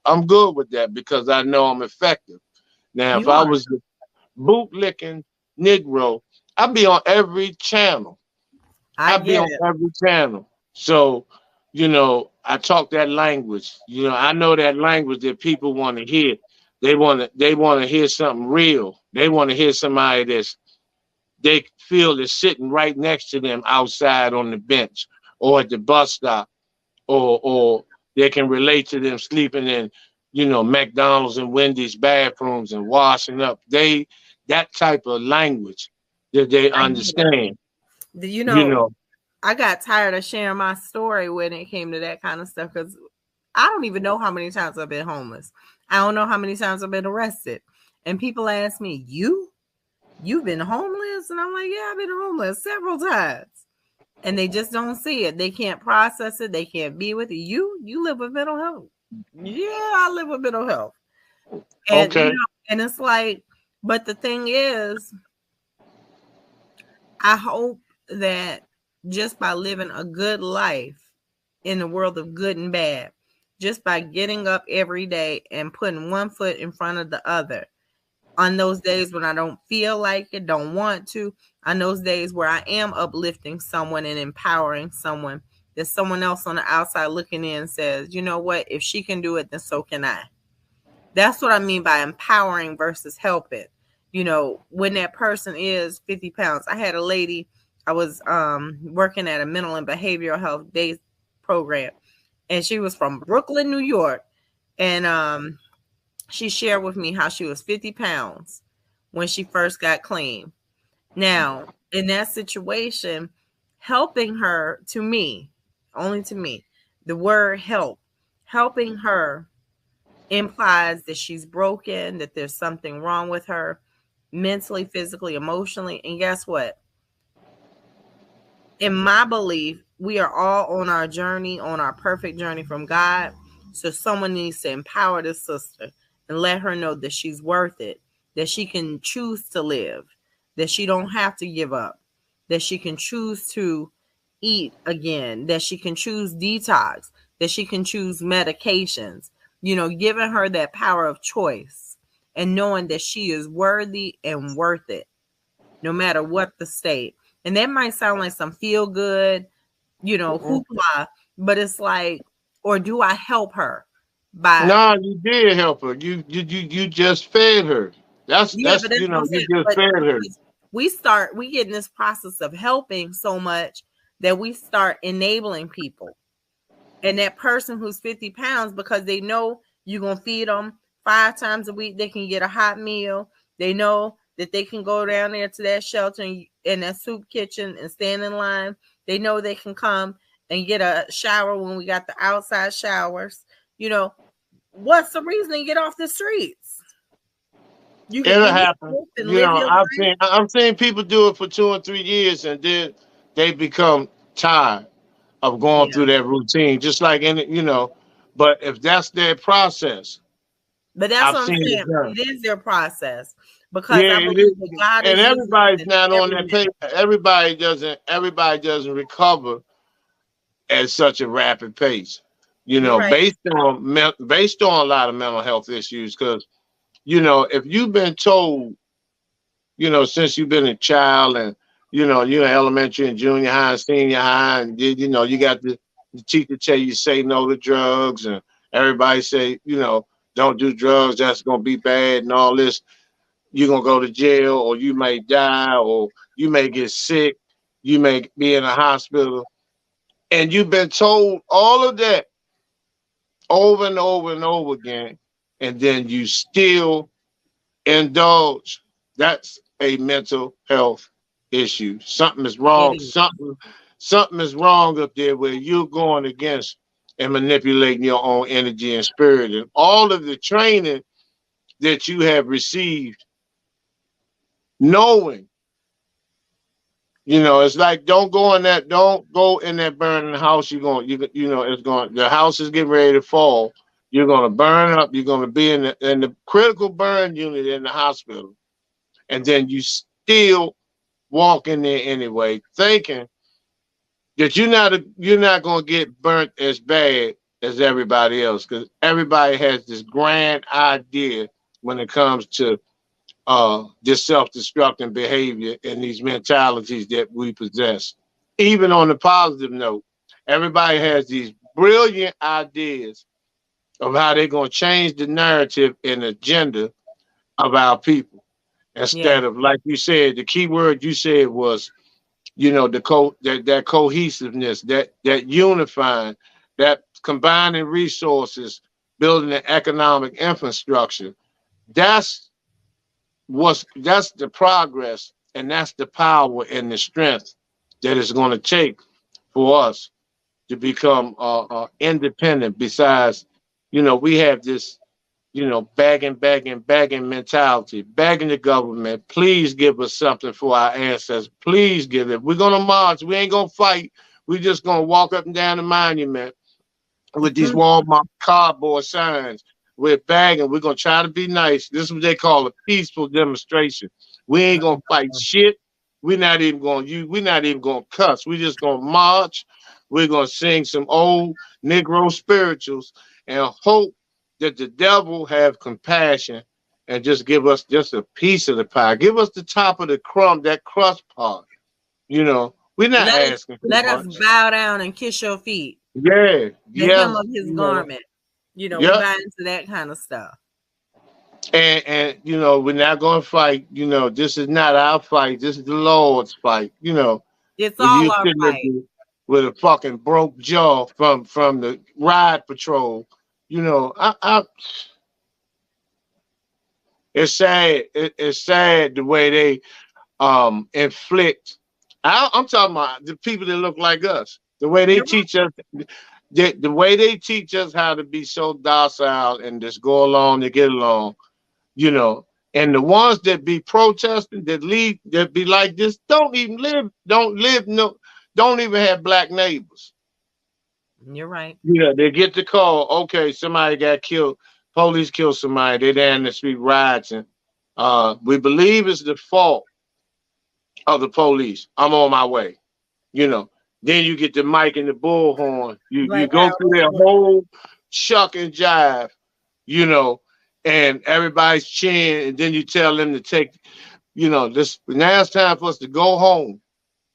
I'm good with that because I know I'm effective. Now, if You I are. was a bootlicking Negro, I'd be on every channel. I I'd be get on it. every channel. So, I talk that language. I know that language that people want to hear. They want to hear something real. They want to hear somebody they feel is sitting right next to them outside on the bench or at the bus stop, or they can relate to them sleeping in, McDonald's and Wendy's bathrooms and washing up. That type of language that they I get it. understand, You you know, know. I got tired of sharing my story when it came to that kind of stuff because I don't even know how many times I've been homeless. I don't know how many times I've been arrested. And people ask me, you've been homeless? And I'm like, yeah, I've been homeless several times. And they just don't see it. They can't process it. They can't be with it. You live with mental health. Yeah, I live with mental health. And Okay. and it's like, but the thing is, I hope that just by living a good life in the world of good and bad, just by getting up every day and putting one foot in front of the other, on those days when I don't feel like it, don't want to, on those days where I am uplifting someone and empowering someone, there's someone else on the outside looking in and says, you know what, if she can do it, then so can I. That's what I mean by empowering versus helping. When that person is 50 pounds. I had a lady, I was working at a mental and behavioral health day program, and she was from Brooklyn, New York. And she shared with me how she was 50 pounds when she first got clean. Now, in that situation, helping her, to me, only to me, the word helping her implies that she's broken, that there's something wrong with her mentally, physically, emotionally. And guess what? In my belief, we are all on our journey, on our perfect journey from God. So someone needs to empower this sister and let her know that she's worth it, that she can choose to live, that she don't have to give up, that she can choose to eat again, that she can choose detox, that she can choose medications, giving her that power of choice and knowing that she is worthy and worth it no matter what the state. And that might sound like some feel good, hoopla, but it's like, or do I help her by, No, you did help her. You just fed her. yeah, That's but that's what I'm you saying. just But fed her. we get in this process of helping so much that we start enabling people. And that person who's 50 pounds, because they know you're going to feed them 5 times a week, they can get a hot meal. They know that they can go down there to that shelter in that soup kitchen and stand in line. They know they can come and get a shower when we got the outside showers. What's the reason to get off the streets? You can It'll eat happen. and live your life. I've seen people do it for 2 or 3 years, and then they become tired of going Yeah. through that routine, just like any. But if that's their process, But that's I've what I'm seen it saying. done. It is their process because Yeah, I it believe that is. God And is using us everybody's in not on every that minute. pace. Everybody doesn't recover at such a rapid pace. You're right. Based on a lot of mental health issues, because if you've been told, since you've been a child, and you're in elementary and junior high and senior high, and you got the teacher tell you say no to drugs, and everybody say don't do drugs, that's gonna be bad and all this. You're gonna go to jail, or you may die, or you may get sick, you may be in a hospital, and you've been told all of that over and over and over again, and then you still indulge. That's a mental health issue. Something is It wrong. is. Something is wrong up there where you're going against and manipulating your own energy and spirit, and all of the training that you have received, knowing. It's like don't go in that burning house. The house is getting ready to fall. You're gonna burn up. You're gonna be in the critical burn unit in the hospital, and then you still walk in there anyway, thinking that you're not gonna get burnt as bad as everybody else, because everybody has this grand idea when it comes to this self-destructing behavior and these mentalities that we possess. Even on the positive note, everybody has these brilliant ideas of how they're going to change the narrative and agenda of our people. Yeah. Instead of, like you said, the key word you said was, that cohesiveness, that unifying, that combining resources, building an economic infrastructure. That's that's the progress, and that's the power and the strength that it's going to take for us to become independent. Besides, we have this, begging mentality, begging the government, please give us something for our ancestors. Please give it. We're going to march. We ain't going to fight. We're just going to walk up and down the monument with these Mhm. Walmart cardboard signs. We're bagging. We're gonna try to be nice. This is what they call a peaceful demonstration. We ain't gonna fight shit. We're not even gonna cuss. We just gonna march. We're gonna sing some old Negro spirituals and hope that the devil have compassion and just give us just a piece of the pie. Give us the top of the crumb, that crust part. We're not Let us asking for let us much. bow down and kiss your feet, Yeah, the hem yes, of his garment. We yep. buy into that kind of stuff. And we're not going to fight. This is not our fight. This is the Lord's fight. It's When all you our sitting there fight. with a fucking broke jaw from the ride patrol, it's sad. It's sad the way they inflict. I'm talking about the people that look like us. The way they You're right. teach us. The way they teach us how to be so docile and just go along to get along. you know. And the ones that be protesting, that be like this, don't even have black neighbors. You're right. They get the call, okay, somebody got killed, police killed somebody, they down the street rioting. We believe it's the fault of the police. I'm on my way. You know. Then you get the mic and the bullhorn. You Like go through their how whole shuck and jive, you know, and everybody's cheering, and then you tell them to take, this now it's time for us to go home.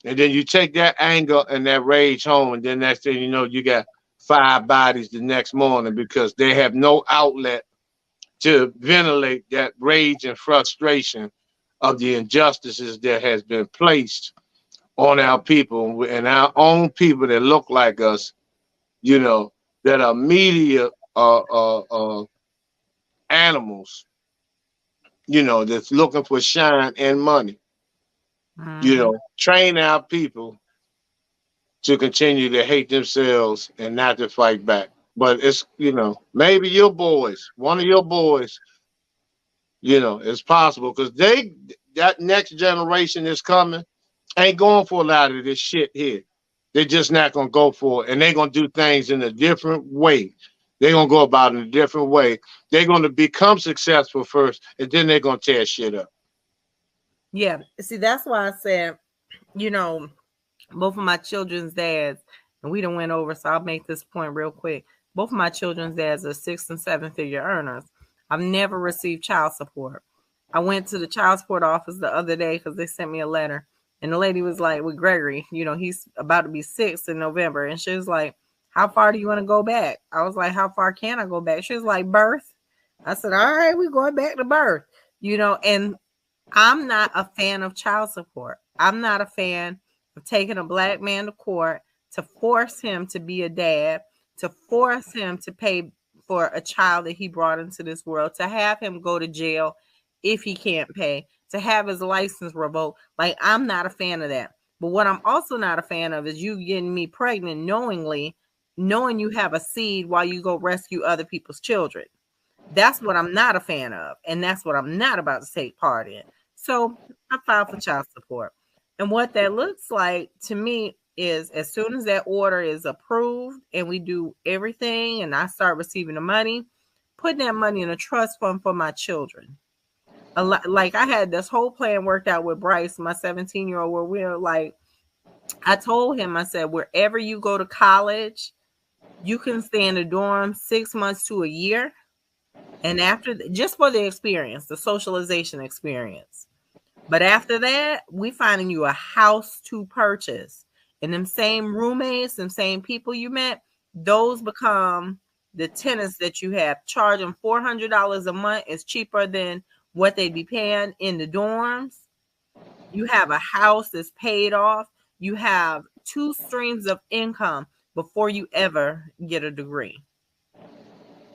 And then you take that anger and that rage home, and then next thing you know, you got 5 bodies the next morning because they have no outlet to ventilate that rage and frustration of the injustices that has been placed on our people and our own people that look like us, that are media animals, that's looking for shine and money. Mm-hmm. Train our people to continue to hate themselves and not to fight back. But it's, maybe your boys, one of your boys, it's possible because that next generation is coming, ain't going for a lot of this shit here. They're just not gonna go for it, and they're gonna do things in a different way. They're gonna go about it in a different way. They're gonna become successful first, and then they're gonna tear shit up. Yeah. See, that's why I said, you know, both of my children's dads, and we done went over, so I'll make this point real quick. Both of my children's dads are 6 and 7 figure earners. I've never received child support. I went to the child support office the other day because they sent me a letter. And the lady was like, with Gregory, he's about to be 6 in November. And she was like, how far do you want to go back? I was like, how far can I go back? She was like, birth. I said, all right, we're going back to birth. And I'm not a fan of child support. I'm not a fan of taking a black man to court to force him to be a dad, to force him to pay for a child that he brought into this world, to have him go to jail if he can't pay, to have his license revoked. Like, I'm not a fan of that. But what I'm also not a fan of is you getting me pregnant knowingly, knowing you have a seed while you go rescue other people's children. That's what I'm not a fan of. And that's what I'm not about to take part in. So I filed for child support. And what that looks like to me is as soon as that order is approved and we do everything and I start receiving the money, putting that money in a trust fund for my children. Like I had this whole plan worked out with Bryce, my 17-year-old, where we were like, I told him, I said, wherever you go to college, you can stay in the dorm 6 months to a year. And after, just for the experience, the socialization experience. But after that, we finding you a house to purchase. And them same roommates, them same people you met, those become the tenants that you have. Charging $400 a month is cheaper than what they'd be paying in the dorms. You have a house that's paid off. You have 2 streams of income before you ever get a degree.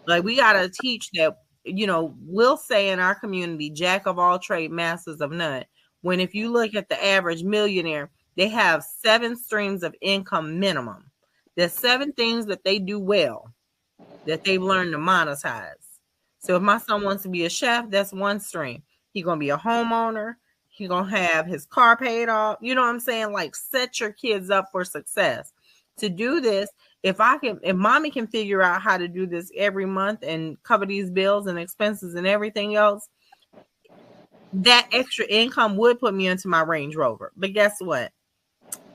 Like, we got to teach that, we'll say in our community, jack of all trade, masters of none. When if you look at the average millionaire, they have 7 streams of income minimum. There's 7 things that they do well that they've learned to monetize. So if my son wants to be a chef, that's 1 stream. He's going to be a homeowner. He's going to have his car paid off. You know what I'm saying? Like, set your kids up for success. To do this, if mommy can figure out how to do this every month and cover these bills and expenses and everything else, that extra income would put me into my Range Rover. But guess what?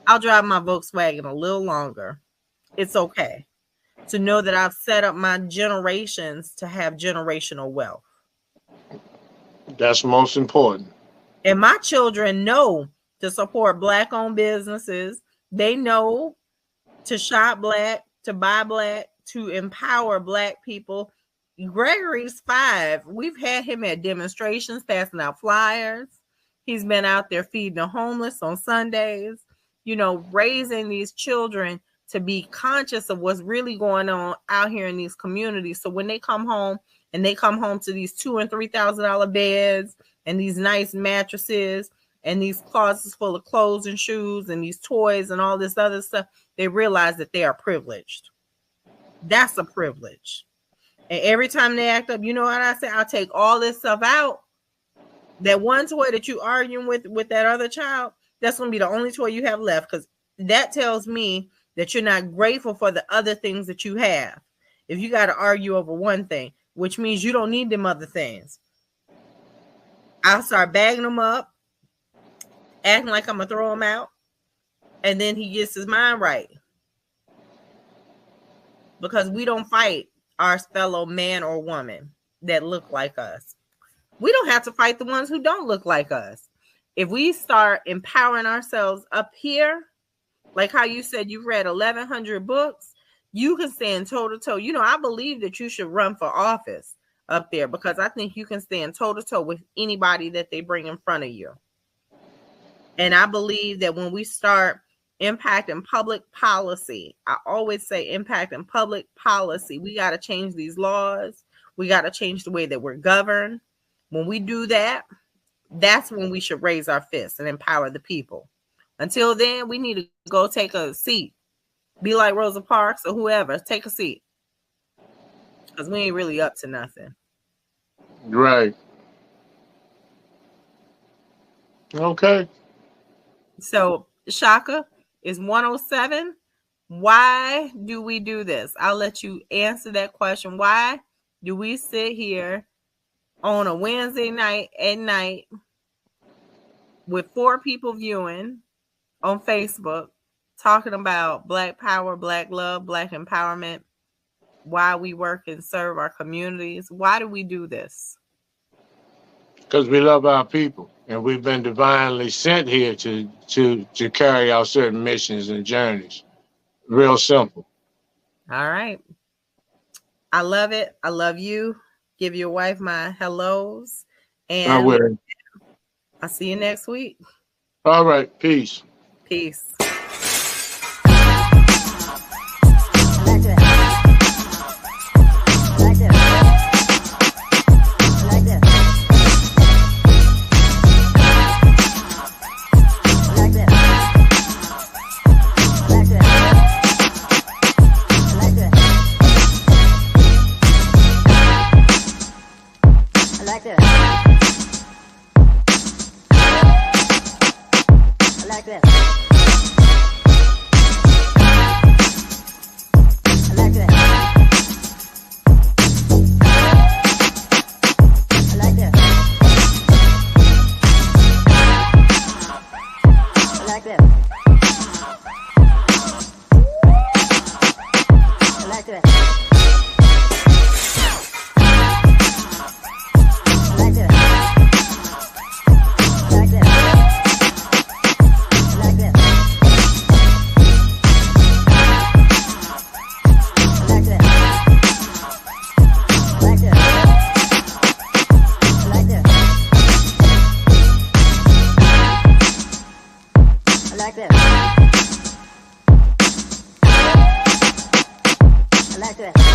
I'll drive my Volkswagen a little longer. It's okay to know that I've set up my generations to have generational wealth. That's most important. And my children know to support Black-owned businesses. They know to shop Black, to buy Black, to empower Black people. Gregory's 5. We've had him at demonstrations, passing out flyers. He's been out there feeding the homeless on Sundays, raising these children to be conscious of what's really going on out here in these communities. So when they come home and they come home to these $2,000 and $3,000 beds and these nice mattresses and these closets full of clothes and shoes and these toys and all this other stuff, they realize that they are privileged. That's a privilege. And every time they act up, you know what I say? I'll take all this stuff out. That one toy that you arguing with that other child, that's going to be the only toy you have left, because that tells me that you're not grateful for the other things that you have. If you got to argue over one thing, which means you don't need them other things. I'll start bagging them up, acting like I'm going to throw them out, and then he gets his mind right. Because we don't fight our fellow man or woman that look like us. We don't have to fight the ones who don't look like us. if we start empowering ourselves up here, like how you said you read 1,100 books, you can stand toe to toe. You know, I believe that you should run for office up there because I think you can stand toe to toe with anybody that they bring in front of you. And I believe that when we start impacting public policy, I always say impacting public policy, we got to change these laws. We got to change the way that we're governed. When we do that, that's when we should raise our fists and empower the people. Until then, we need to go take a seat. Be like Rosa Parks or whoever. Take a seat. Because we ain't really up to nothing. Right. Okay. So, Shaka is 107. Why do we do this? I'll let you answer that question. Why do we sit here on a Wednesday night at night with 4 people viewing on Facebook talking about Black power, Black love, Black empowerment, why we work and serve our communities? Why do we do this? Because we love our people, and we've been divinely sent here to carry out certain missions and journeys. Real simple. All right. I love it. I love you. Give your wife my hellos. And I will. I'll see you next week. All right. Peace. Peace. like that.